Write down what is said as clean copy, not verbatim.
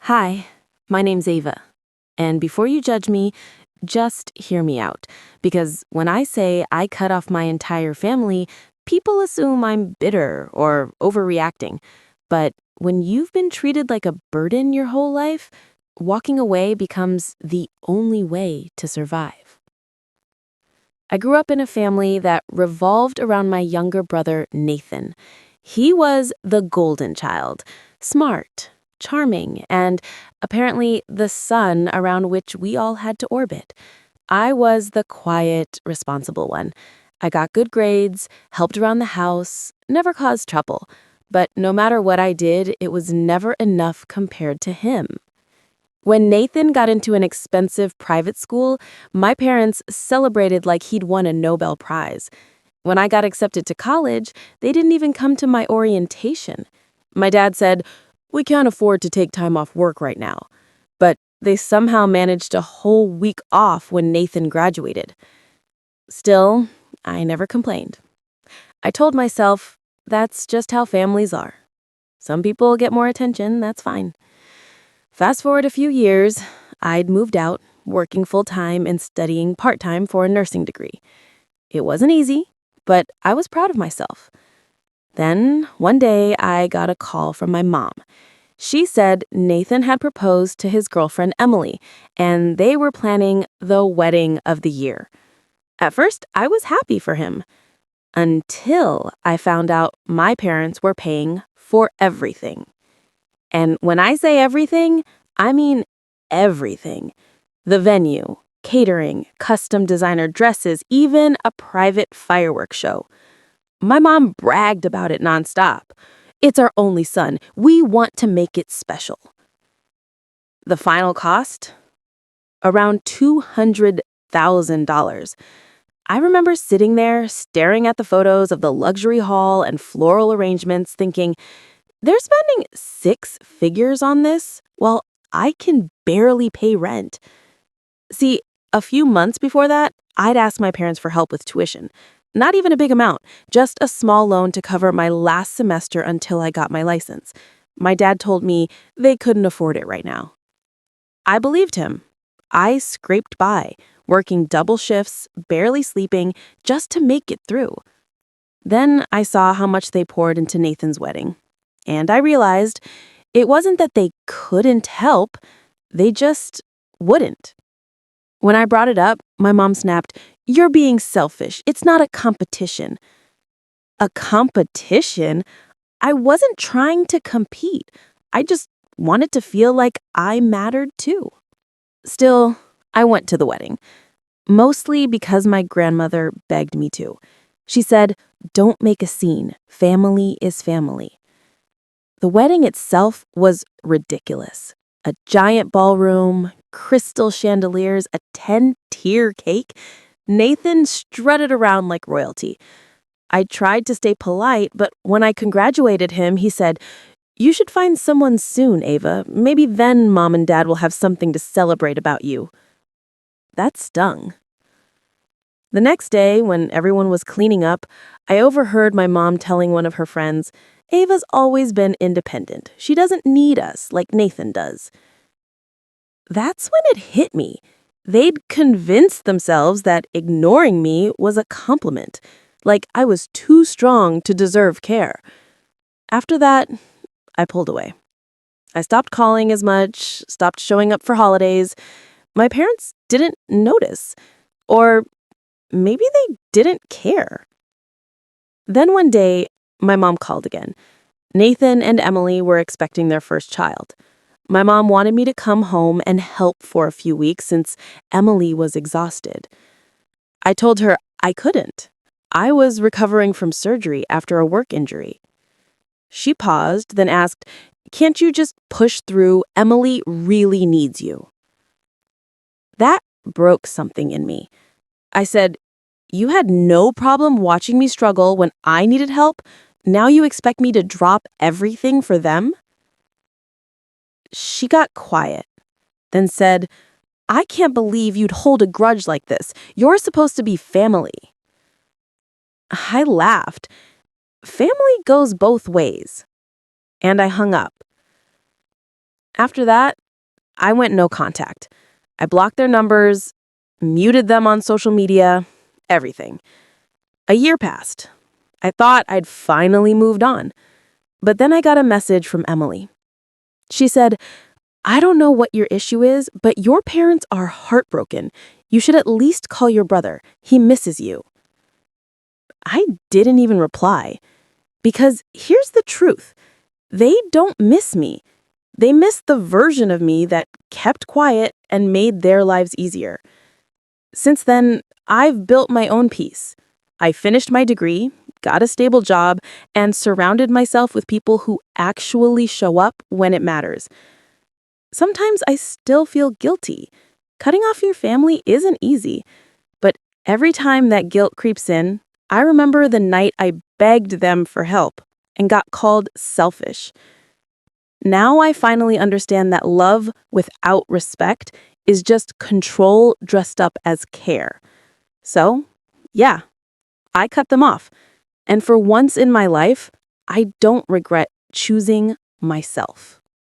Hi, my name's Ava. And before you judge me, just hear me out. Because when I say I cut off my entire family, people assume I'm bitter or overreacting. But when you've been treated like a burden your whole life, walking away becomes the only way to survive. I grew up in a family that revolved around my younger brother, Nathan. He was the golden child, smart, charming, and apparently the sun around which we all had to orbit. I was the quiet, responsible one. I got good grades, helped around the house, never caused trouble. But no matter what I did, it was never enough compared to him. When Nathan got into an expensive private school, my parents celebrated like he'd won a Nobel Prize. When I got accepted to college, they didn't even come to my orientation. My dad said, "We can't afford to take time off work right now." But they somehow managed a whole week off when Nathan graduated. Still, I never complained. I told myself, that's just how families are. Some people get more attention, that's fine. Fast forward a few years, I'd moved out, working full-time and studying part-time for a nursing degree. It wasn't easy, but I was proud of myself. Then, one day, I got a call from my mom. She said Nathan had proposed to his girlfriend Emily, and they were planning the wedding of the year. At first, I was happy for him, until I found out my parents were paying for everything. And when I say everything, I mean everything. The venue, catering, custom designer dresses, even a private fireworks show. My mom bragged about it nonstop. "It's our only son. We want to make it special." The final cost? Around $200,000. I remember sitting there, staring at the photos of the luxury hall and floral arrangements, thinking, they're spending six figures on this while I can barely pay rent. See, a few months before that, I'd asked my parents for help with tuition. Not even a big amount, just a small loan to cover my last semester until I got my license. My dad told me they couldn't afford it right now. I believed him. I scraped by, working double shifts, barely sleeping, just to make it through. Then I saw how much they poured into Nathan's wedding. And I realized it wasn't that they couldn't help, they just wouldn't. When I brought it up, my mom snapped, "You're being selfish. It's not a competition." A competition? I wasn't trying to compete. I just wanted to feel like I mattered too. Still, I went to the wedding, mostly because my grandmother begged me to. She said, "Don't make a scene. Family is family." The wedding itself was ridiculous. A giant ballroom, crystal chandeliers, a 10-tier cake. Nathan strutted around like royalty. I tried to stay polite, but when I congratulated him, he said, "You should find someone soon, Ava. Maybe then Mom and Dad will have something to celebrate about you." That stung. The next day, when everyone was cleaning up, I overheard my mom telling one of her friends, "Ava's always been independent. She doesn't need us like Nathan does." That's when it hit me. They'd convinced themselves that ignoring me was a compliment, like I was too strong to deserve care. After that, I pulled away. I stopped calling as much, stopped showing up for holidays. My parents didn't notice, or maybe they didn't care. Then one day, my mom called again. Nathan and Emily were expecting their first child. My mom wanted me to come home and help for a few weeks since Emily was exhausted. I told her I couldn't. I was recovering from surgery after a work injury. She paused, then asked, "Can't you just push through? Emily really needs you." That broke something in me. I said, "You had no problem watching me struggle when I needed help. Now you expect me to drop everything for them?" She got quiet, then said, "I can't believe you'd hold a grudge like this. You're supposed to be family." I laughed. Family goes both ways. And I hung up. After that, I went no contact. I blocked their numbers, muted them on social media, everything. A year passed. I thought I'd finally moved on. But then I got a message from Emily. She said, "I don't know what your issue is, but your parents are heartbroken. You should at least call your brother. He misses you." I didn't even reply. Because here's the truth. They don't miss me. They miss the version of me that kept quiet and made their lives easier. Since then, I've built my own peace. I finished my degree, got a stable job, and surrounded myself with people who actually show up when it matters. Sometimes I still feel guilty. Cutting off your family isn't easy, but every time that guilt creeps in, I remember the night I begged them for help and got called selfish. Now I finally understand that love without respect is just control dressed up as care. So, yeah, I cut them off. And for once in my life, I don't regret choosing myself.